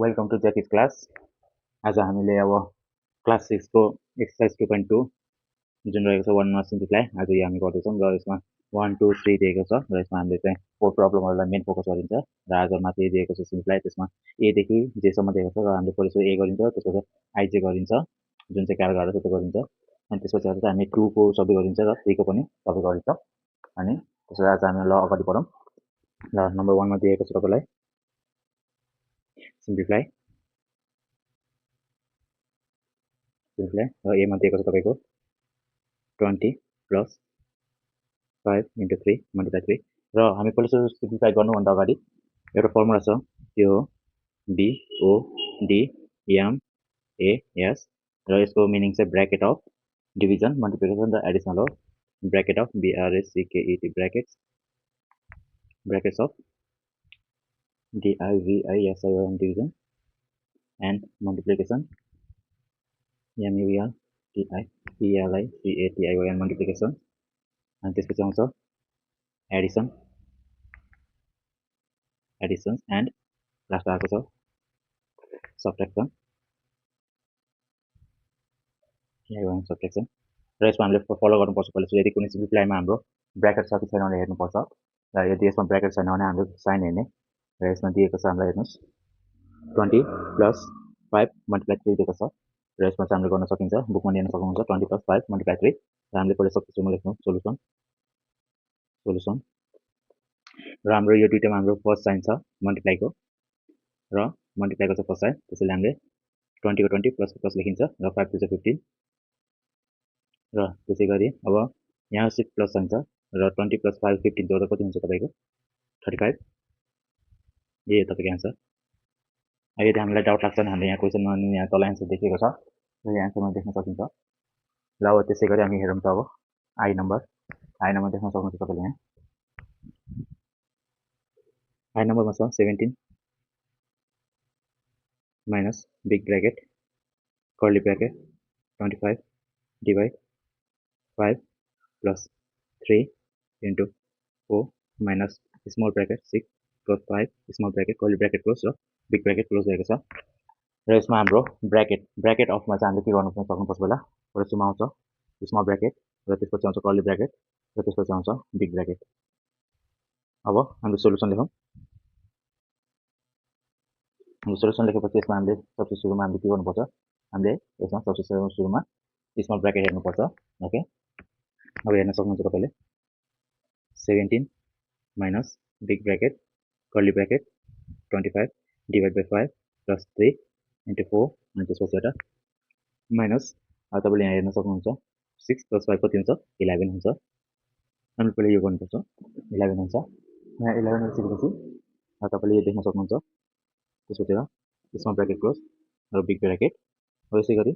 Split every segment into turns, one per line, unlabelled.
Welcome to ज्याकिज class. आज हामीले अब क्लास 6 को एक्सरसाइज 2.2 जुन रहेको छ 1 मा सिम्प्लिफाई आज यो हामी गर्दैछौँ र यसमा 1 2 3 दिएको छ र यसमा हामीले चाहिँ फोर प्रब्लमहरुलाई मेन फोकस गरिन्छ र आज माथि दिएको छ सिम्प्लिफाई त्यसमा ए देखि जे सम्म दिएको छ र हामीले पहिला ए गरिन्छ त्यसपछि आइजे गरिन्छ जुन चाहिँ गाह्रो गाह्रो छ त्यो गरिन्छ अनि त्यसपछि चाहिँ हामी 2 को सबै गरिन्छ र 3 को पनि सबै गरिन्छ अनि त्यसपछि आज हामी ल अगाडि बढौँ ल नम्बर 1 मा दिएको छ तपाईलाई सिम्प्लिफाई र ए मा दिएको छ तपाईको 20 plus 5 into 3 multiply 3 र हामी पहिला सिम्प्लिफाई गर्नुभन्दा अगाडि एउटा फर्मुला छ त्यो हो BODMAS र यसको मिनिङ चाहिँ ब्र्याकेट अफ डिभिजन मल्टिप्लिकेसन र एडिसनल हो bracket of BRACKET brackets of DIVISION division and multiplication MULTIPLICATION multiplication अनि त्यसपछि आउँछ एडिसन एन्ड लास्ट आएको छ सबट्र्याक्सन र यसमा हामीले फलो गर्नुपर्छ पहिला यदि कुनै सिम्प्लिफाईमा हाम्रो ब्र्याकेट छ कि छैन भनेर हेर्नुपर्छ र यदि यसमा ब्र्याकेट छैन भने हामीले साइन हेर्ने र यसमा दिएको छ हामीलाई हेर्नुहोस् 20 plus 5 multiply 3 दिएको छ र यसमा चाहिँ हामीले गर्न सकिन्छ बुकमा हेर्न सक्नुहुन्छ 20 plus 5 multiply 3 र हामीले पहिला सब्स्टिट्युटमा लेख्छौँ सोलुसन र हाम्रो यो दुईटामा हाम्रो फर्स्ट साइन छ मल्टिप्लाईको र मल्टिप्लाईको छ फर्स्ट साइन त्यसैले हामीले 20 को 20 प्लस प्लस लेखिन्छ र 5 2 15 र त्यसै गरी अब यहाँ सिफ्ट प्लस साइन छ र 20 प्लस 5 15 जोड्दा कति हुन्छ तपाईको 35 यही हो तपाईको आन्सर। यदि हामीलाई डाउट लाग्छ भने हामीले यहाँ क्वेशनमा यहाँ तल आन्सर देखेको छ र यहाँ आन्सरमा देख्न सकिन्छ ल अब त्यसै गरी हामी हेरौँ त अब आई नम्बर देख्न सक्नुहुन्छ तपाईले यहाँ आई नम्बरमा छ 17 minus big bracket curly bracket 25 divide 5 plus 3 into 4 minus small bracket 6 plus 5 small bracket curly bracket close र big bracket close भएको छ र यसमा हाम्रो ब्र्याकेट अफमा चाहिँ हामीले के गर्नु सक्नुपर्छ पहिला सुरुमा आउँछ स्मल ब्र्याकेट र त्यसपछि आउँछ कर्ली ब्र्याकेट र त्यसपछि आउँछ बिग ब्र्याकेट। अब हामीले सोलुसन लेखौँ सोलुसन लेखेपछि यसमा हामीले सबसे सुरुमा हामीले के गर्नुपर्छ हामीले यसमा सबसे सुरुमा स्मल ब्र्याकेट हेर्नुपर्छ ओके अब हेर्न सक्नुहुन्छ तपाईले 17 minus big bracket curly bracket 25 divided by 5 plus 3 into 4 अनि त्यसपछि एउटा माइनस अब तपाईले यहाँ हेर्न सक्नुहुन्छ 6 plus 5 कति हुन्छ 11 हुन्छ हामीले पहिले यो गर्नुपर्छ 11 हुन्छ यहाँ 11 लेखेपछि तपाईले यो देख्न सक्नुहुन्छ त्यसपछि स्मल ब्र्याकेट क्लोज र बिग ब्र्याकेट अब यसै गरी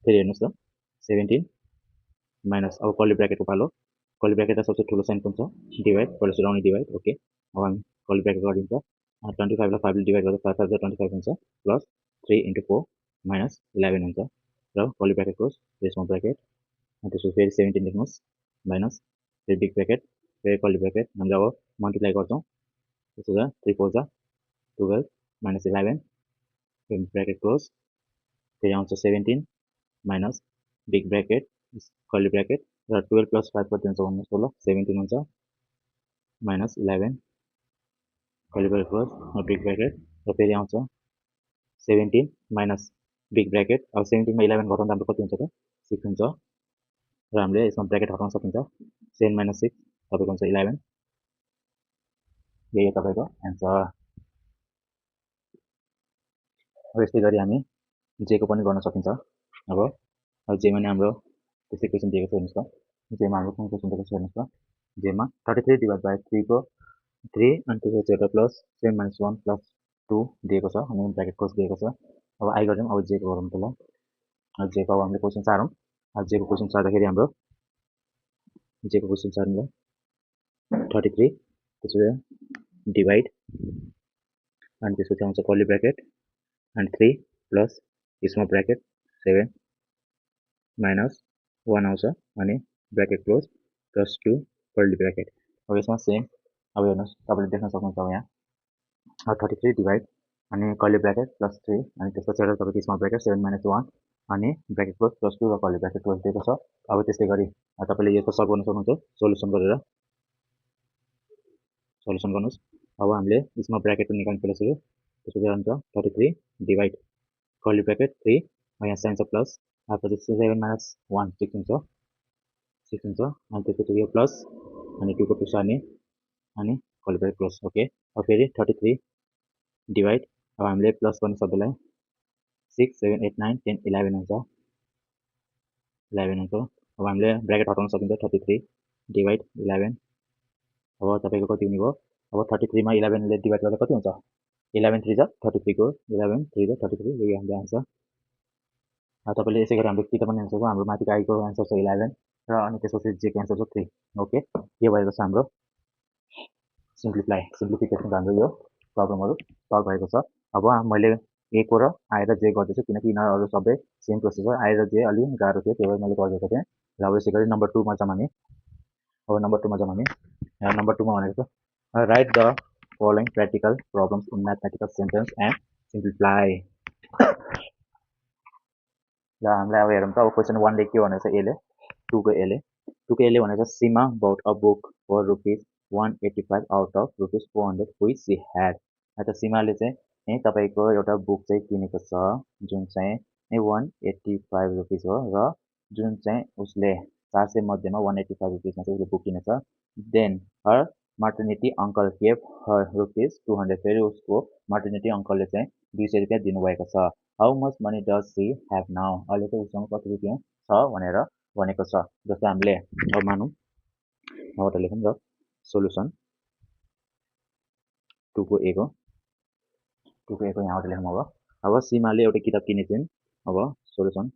फेरि हेर्नुस् त 17 माइनस अब कर्ली ब्र्याकेटको पालो कर्ली ब्र्याकेट सबसे ठुलो साइन कुन छ डिवाइड पहिला सुरु डिवाइड ओके अब हामी कर्ली ब्र्याकेट गरिन्छ 25 लाई 5 ले डिवाइड गर्दा 5 5 25 हुन्छ प्लस 3 into 4 minus 11 हुन्छ र curly bracket close small bracket अनि त्यसपछि फेरि 17 लेख्नुस् माइनस फेरि बिग ब्र्याकेट फेरि कर्ली ब्र्याकेट हामीले अब मल्टिप्लाई गर्छौं त्यसपछि 3 4 जा 12 minus 11 ब्र्याकेट क्लोज फेरि आउँछ 17 minus big bracket curly bracket र 12 plus 5 कति हुन्छ भन्नुस् त ल 17 हुन्छ माइनस 11 कर्ली ब्र्याकेट क्लोज र बिग ब्र्याकेट र फेरि आउँछ 17 माइनस बिग ब्र्याकेट अब 17 मा 11 घटाउँदा हाम्रो कति हुन्छ त 6 हुन्छ र हामीले यसमा ब्र्याकेट हटाउन सकिन्छ 7 minus 6 तपाईको हुन्छ 11 यही हो तपाईको आन्सर। अब यस्तै गरी हामी जे को पनि गर्न सकिन्छ अब जेमा नि हाम्रो त्यस्तै क्वेशन दिएको छ हेर्नुस् त जेमा हाम्रो कुन क्वेशन दिएको छ हेर्नुस् त जेमा 33 डिवाइड बाइ 3 को 3 अनि त्यसपछि एउटा प्लस 7 minus 1 plus 2 दिएको छ अनि ब्र्याकेट क्लोज दिएको छ अब आई गरौँ अब जे को गरौँ त ल अब जे को अब हामीले क्वेशन सारौँ अब जे को क्वेशन सार्दाखेरि हाम्रो जे को क्वेशन सार्नुलाई 33 त्यसपछि डिवाइड अनि त्यसपछि आउँछ curly bracket and 3 plus small bracket 7 minus 1 आउँछ अनि bracket close plus 2 curly bracket अब यसमा सेम अब हेर्नुस् तपाईले देख्न सक्नुहुन्छ अब यहाँ 33 डिवाइड अनि कर्ली ब्र्याकेट +3 अनि त्यसपछि एउटा तपाईँको स्मल ब्र्याकेट 7 - 1 अनि ब्र्याकेट क्लोज +2 र कर्ली ब्र्याकेट क्लोज दिएको छ। अब त्यस्तै गरी तपाईँले यसको सल्भ गर्न सक्नुहुन्छ सोल्युसन गरेर। सोल्युसन गर्नुहोस्। अब हामीले स्मल ब्र्याकेट निकाल्नु परिसक्यो। त्यसपछि हुन्छ 33 डिभाइड कर्ली ब्र्याकेट 3 यहाँ साइन छ प्लस त्यसपछि 7 - 1 6 हुन्छ अनि त्यसपछि यो प्लस अनि 2 को 2 सार्ने अनि कर्ली ब्र्याकेट क्लोज। ओके अब फेरि 33 डिभाइड अब हामीले प्लस गर्ने सबैलाई 6 7 8 9 10 11 हुन्छ 11 हुन्छ। अब हामीले ब्र्याकेट हटाउन सकिन्छ 33 डिभाइड 11 अब तपाईँको कति हुने भयो अब 33 मा 11 ले डिभाइड गर्दा कति हुन्छ 11 3 जा 33 को 11 3 जा 33 यो हाम्रो आन्सर। तपाईँले यसै गरी हाम्रो कि त पनि आन्सर हो हाम्रो माथिको आइको आन्सर छ 11 र अनि त्यसपछि जे को आन्सर छ 3। ओके यो भएको छ हाम्रो सिम्प्लिफिकेसन हाम्रो यो प्रब्लमहरु सल्भ भएको छ। अब मैले ए को र आएर जे गर्दैछु किनकि यिनीहरु सबै सेम प्रोसेस हो आएर जे अलि गाह्रो थियो त्यही भएर मैले गरिदिएको थिएँ। र अब यसै गरी नम्बर 2 मा जाम हामी। अब नम्बर 2 मा जाम हामी। नम्बर 2 मा भनेको छ right the following practical problems in mathematical sentence and simplify. ल हामीलाई अब हेरौँ त अब क्वेसन 1 ले के भनेको छ ए ले 2 को ए ले भनेको छ सीमा bought a book for ₹185 out of ₹400 which she had। सीमाले चाहिँ तपाईको एउटा बुक चाहिँ किनेको छ जुन चाहिँ 185 रुपीस हो र जुन चाहिँ उसले 400 मध्येमा 185 रुपीसमा चाहिँ उसले बुक किनेछ। देन हर maternity uncle gave her ₹200 फेरि उसको maternity uncle ले चाहिँ 200 रुपैयाँ दिनुभएको छ। How much money does C have now अहिले चाहिँ उसँग कति रुपैयाँ छ भनेर भनेको छ। जस्तै हामीले अब मानौँ यहाँबाट लेखौँ र सोल्युसन 2 को ए को यहाँबाट लेखौँ। अब सीमाले एउटा किताब किने छिन्। अब सोल्युसन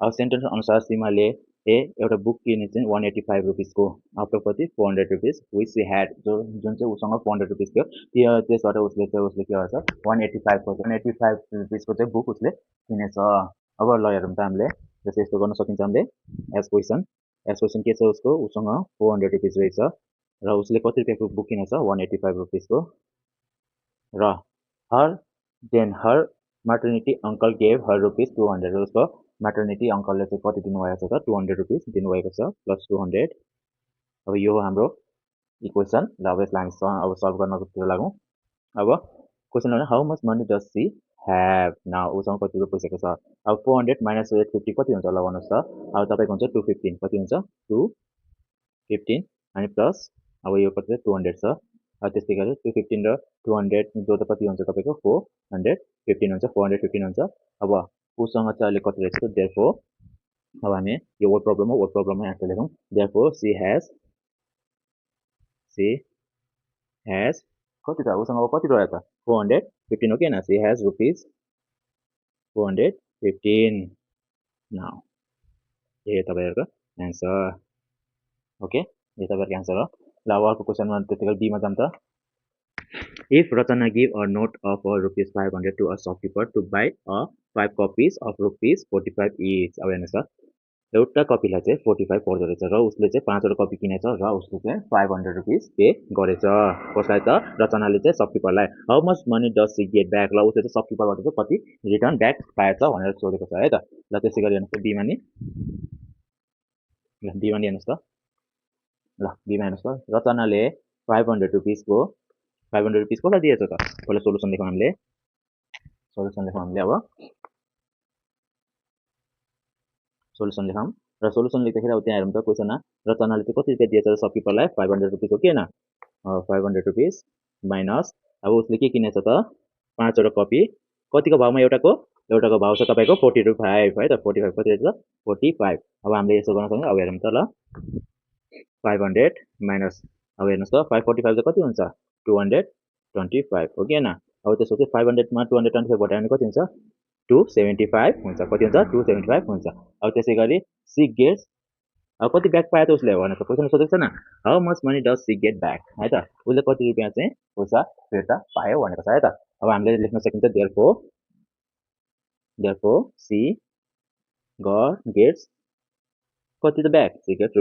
अब सेन्टेन्स अनुसार सीमाले एउटा बुक किने छिन् 185 रुपीसको आउट अफ कति 400 रुपीस which she had जुन चाहिँ उसँग 400 रुपीस थियो त्यसबाट उसले के गर्छ 185 रुपीसको चाहिँ बुक उसले किनेछ। अब ल हेरौँ त हामीले जस्तै यस्तो गर्न सकिन्छ हामीले एज क्वेसन के छ उसको उसँग 400 रुपीस रहेछ र उसले कति रुपैयाँको बुक किनेछ 185 रुपीसको र हर maternity uncle gave her ₹200 उसको maternity uncle ले चाहिँ कति दिनुभएको छ त 200 रुपीस दिनुभएको छ प्लस 200। अब यो हाम्रो इक्वेसन ल अब यसलाई हामी अब सल्भ गर्नतिर लागौँ। अब क्वेसन भने how much money does C have now उसँग कति पैसाको छ। अब 400 माइनस 850 कति हुन्छ ल भन्नुहोस् त। अब तपाईँको हुन्छ 215 कति हुन्छ 215 अनि प्लस अब यो कति छ 200 छ। त्यस्तै गरी 215 र 200 जोड्दा कति हुन्छ तपाईँको 415 हुन्छ 415 हुन्छ। अब उसँग चाहिँ अहिले कति रहेछ देयरफोर अब हामी यो वर्ड प्रब्लममा एन्सर लेखौँ। देयरफोर सी हेज कति त उसँग अब कति रह्यो त 415 हो कि हैन सी हेज ₹415 नाउ यो तपाईहरुको एन्सर। ओके यो तपाईहरुको एन्सर हो। ल अब अर्को क्वेसनमा त्यतिकै बी मा जाम त। If Ratana give a note of ₹500 to a shopkeeper to buy 5 copies of ₹45 each अब हेर्नुस् त एउटा कपीलाई चाहिँ 45 पर्दो रहेछ र उसले चाहिँ 5 वटा कपी किनेछ र उसले चाहिँ 500 रुपीस पे गरेछ कसलाई त रचनाले चाहिँ शपकीपरलाई। How much money does she get back ल उसले चाहिँ शपकीपरबाट चाहिँ कति रिटर्न ब्याक पाएछ भनेर सोधेको छ है त। ल त्यसै गरी हेर्नुस् त बीमा नि हेर्नुस् त ल बीमा हेर्नुस् त रचनाले 500 रुपीसको 500 रुपीस कसलाई दिएछ त पहिला सोलुसन लेखौँ हामीले अब सोलुसन लेखौँ र सोलुसन लेख्दाखेरि अब त्यहाँ हेरौँ त क्वेसनमा रचनाले चाहिँ कति रुपैयाँ दिएछ शपकीपरलाई 500 रुपीस हो कि हैन 500 रुपीस माइनस अब उसले के किनेछ त 5 वटा कपी कतिको भाउमा एउटाको भाउ छ तपाईको 45 है त 45 कति रहेछ 45। अब हामीले यसो गर्न सक्छौँ। अब हेरौँ त ल 500 माइनस अब हेर्नुस् त 545 चाहिँ कति हुन्छ 225 हो कि हैन। अब त्यसपछि 500 मा 225 घटायो भने कति हुन्छ 275 हुन्छ कति हुन्छ 275 हुन्छ। अब त्यसै गरी सी गेट्स अब कति ब्याक पायो त उसले भनेर क्वेसन सोधेको छैन how much money does she get back है त उसले कति रुपैयाँ चाहिँ पैसा फिर्ता पायो भनेको छ है त। अब हामीले लेख्न सकिन्छ देयरफोर सी गेट्स कति त ब्याक सी गेट्स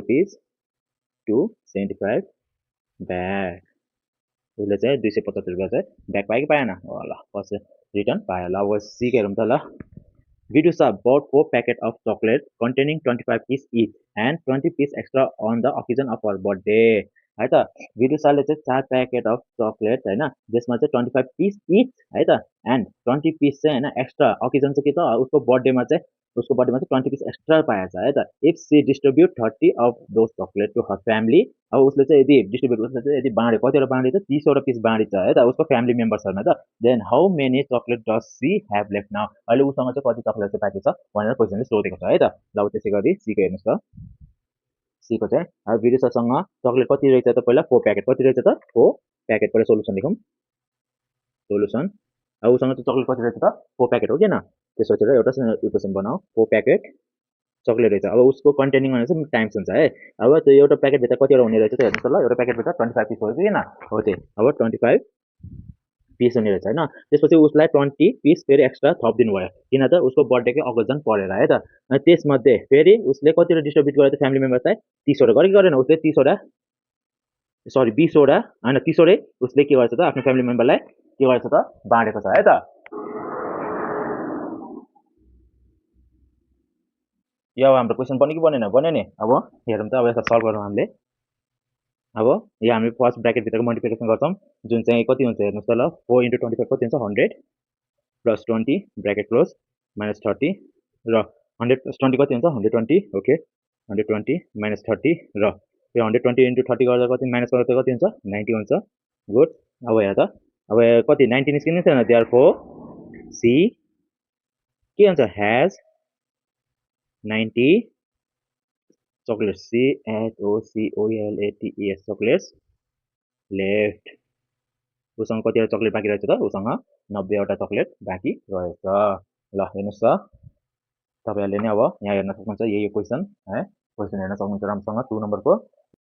₹275 ब्याक उसले चाहिँ 275 रुपियाँ चाहिँ ब्याक पायो कि पाएन ल पछि रिटर्न पायो ल अब सी को हेरौँ त ल Vidusa bought 4 packets of chocolate containing 25 pieces each and 20 pieces extra on the occasion of her birthday. है त विदुषाले चाहिँ 4 प्याकेट अफ चकलेट हैन जसमा चाहिँ 25 पीस इच है त एन्ड 20 पीस चाहिँ हैन एक्स्ट्रा अकेजन चाहिँ के त उसको बर्थडेमा चाहिँ 20 पीस एक्स्ट्रा पाएछ है त if she distribute 30 of those chocolate to her family अब उसले चाहिँ यदि डिस्ट्रिब्युट उसले चाहिँ यदि बाँड्यो कतिवटा बाँड्यो त 30 वटा पीस बाँडिछ है त उसको फ्यामिली मेम्बर्सहरुमा त then how many chocolate does she have left now अहिले उसँग चाहिँ कति चकलेट चाहिँ बाँकी छ भनेर क्वेशनले सोधेको छ है त ल त्यसै गरी सी को हेर्नुस् त सी को चाहिँ अब विदुषासँग चकलेट कति रहेछ त पहिला 4 प्याकेट कति रहेछ त 4 प्याकेट पहिला सोलुसन लेखौँ सोलुसन अब उसँग चाहिँ चकलेट कति रहेछ त 4 प्याकेट हो किन त्यसपछि एउटा इक्वेसन बनाऊ 4 प्याकेट चकलेट रहेछ अब उसको कन्टेनिङ भनेर चाहिँ टाइम्स हुन्छ है अब त्यो एउटा प्याकेटभित्र कतिवटा हुने रहेछ त हेर्नुहोस् त ल एउटा प्याकेटभित्र 25 पिस हो कि किन हो त्यो अब 25 पिस हुने रहेछ होइन त्यसपछि उसलाई 20 पिस फेरि एक्स्ट्रा थपिदिनु भयो किन त उसको बर्थडेकै अकेजन परेर है त अनि त्यसमध्ये फेरि उसले कतिवटा डिस्ट्रिब्युट गरेर फ्यामिली मेम्बर्सलाई 30 वटा गरेन उसले 30 वटा सरी 20 वटा होइन 30 वटै उसले के गरेछ त आफ्नो फ्यामिली मेम्बरलाई के गरेछ त बाँडेको छ है त यो अब हाम्रो क्वेसन बन्यो कि बनेन बन्यो नि अब हेरौँ त अब यसलाई सल्भ गरौँ हामीले अब यहाँ हामी फर्स्ट ब्राकेटभित्रको मल्टिप्लिकेसन गर्छौँ जुन चाहिँ कति हुन्छ हेर्नुहोस् त ल 4 × 25 कति हुन्छ 100 प्लस 20 ब्राकेट क्लोज माइनस 30 र 100 प्लस 20 कति हुन्छ 120 ओके 120 माइनस 30 र यो 120 × 30 गर्दा कति माइनस गर्दा कति हुन्छ 90 हुन्छ गुड अब हेर त अब कति 90 निस्किनु थिएन देयरफोर सी के हुन्छ has 90 chocolate CHOCOLATES chocolates left उसँग कतिवटा चकलेट बाँकी रहेछ त उसँग 90 वटा चकलेट बाँकी रहेछ ल हेर्नुहोस् त तपाईँहरूले नै अब यहाँ हेर्न सक्नुहुन्छ यही क्वेसन है क्वेसन हेर्न सक्नुहुन्छ राम्रोसँग 2 नम्बरको